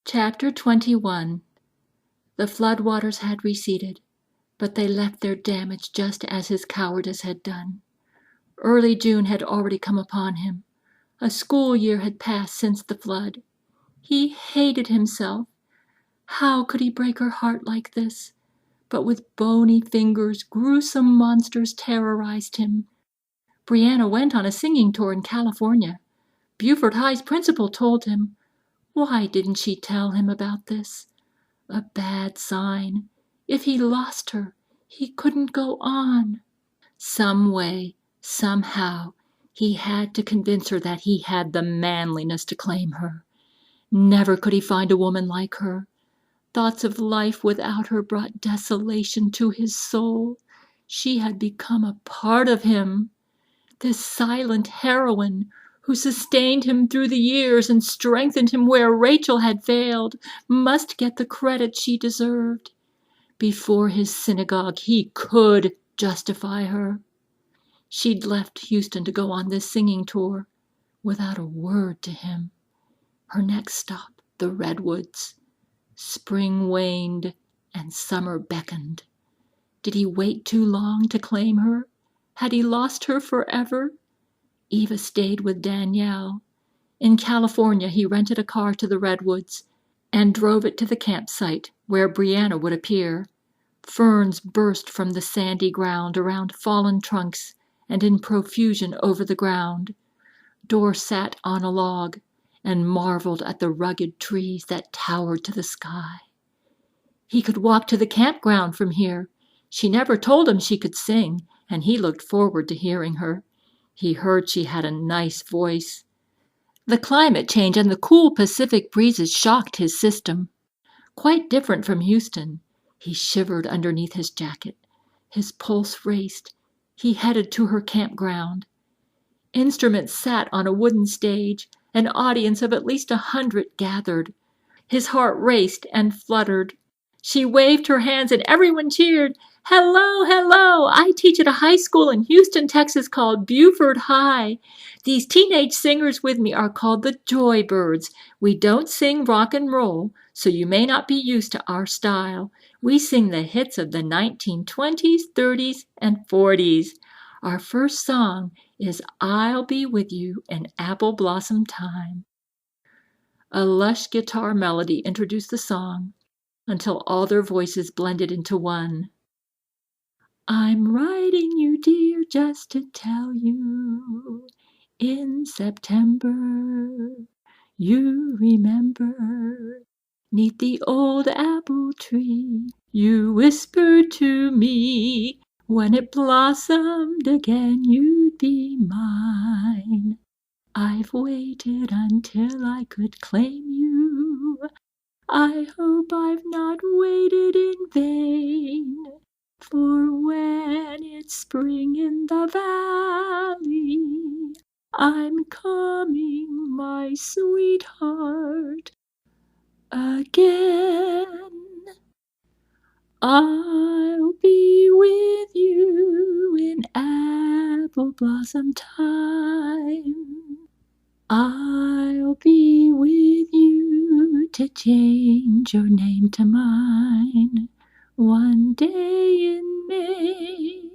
Chapter 21. The floodwaters had receded, but they left their damage just as his cowardice had done. Early June had already come upon him. A school year had passed since the flood. He hated himself. How could he break her heart like this? But with bony fingers, gruesome monsters terrorized him. Brianna went on a singing tour in California. Buford High's principal told him. Why didn't she tell him about this? A bad sign. If he lost her, he couldn't go on. Some way, somehow, he had to convince her that he had the manliness to claim her. Never could he find a woman like her. Thoughts of life without her brought desolation to his soul. She had become a part of him. This silent heroine, who sustained him through the years and strengthened him where Rachel had failed, must get the credit she deserved. Before his synagogue, he could justify her. She'd left Houston to go on this singing tour without a word to him. Her next stop, the Redwoods. Spring waned and summer beckoned. Did he wait too long to claim her? Had he lost her forever? Eva stayed with Danielle. In California, he rented a car to the Redwoods and drove it to the campsite where Brianna would appear. Ferns burst from the sandy ground around fallen trunks and in profusion over the ground. Dor sat on a log and marveled at the rugged trees that towered to the sky. He could walk to the campground from here. She never told him she could sing, and he looked forward to hearing her. He heard she had a nice voice. The climate change and the cool Pacific breezes shocked his system. Quite different from Houston. He shivered underneath his jacket. His pulse raced. He headed to her campground. Instruments sat on a wooden stage. An audience of at least 100 gathered. His heart raced and fluttered. She waved her hands and everyone cheered. Hello, hello! I teach at a high school in Houston, Texas called Buford High. These teenage singers with me are called the Joybirds. We don't sing rock and roll, so you may not be used to our style. We sing the hits of the 1920s, 30s, and 40s. Our first song is I'll Be With You in Apple Blossom Time. A lush guitar melody introduced the song until all their voices blended into one. I'm writing you, dear, just to tell you, in September, you remember, 'neath the old apple tree, you whispered to me, when it blossomed again, you'd be mine. I've waited until I could claim you. I hope I've not waited in vain. For when it's spring in the valley, I'm coming, my sweetheart, again. I'll be with you in apple blossom time. I'll be with you to change your name to mine. One day in May,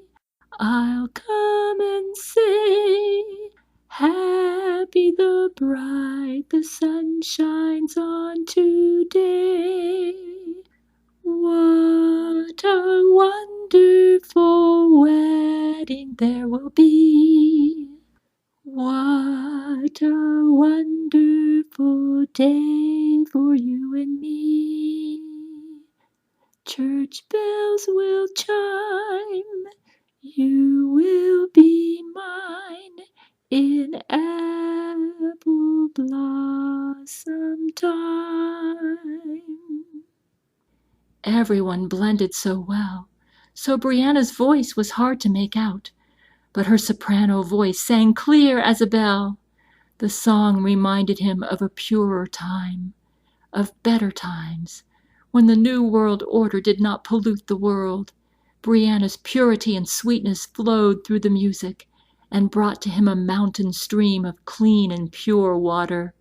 I'll come and say, happy the bride the sun shines on today. What a wonderful wedding there will be. What a wonderful day for you and me. Church bells will chime, you will be mine in apple blossom time. Everyone blended so well, so Brianna's voice was hard to make out, but her soprano voice sang clear as a bell. The song reminded him of a purer time, of better times, when the New World Order did not pollute the world. Brianna's purity and sweetness flowed through the music and brought to him a mountain stream of clean and pure water.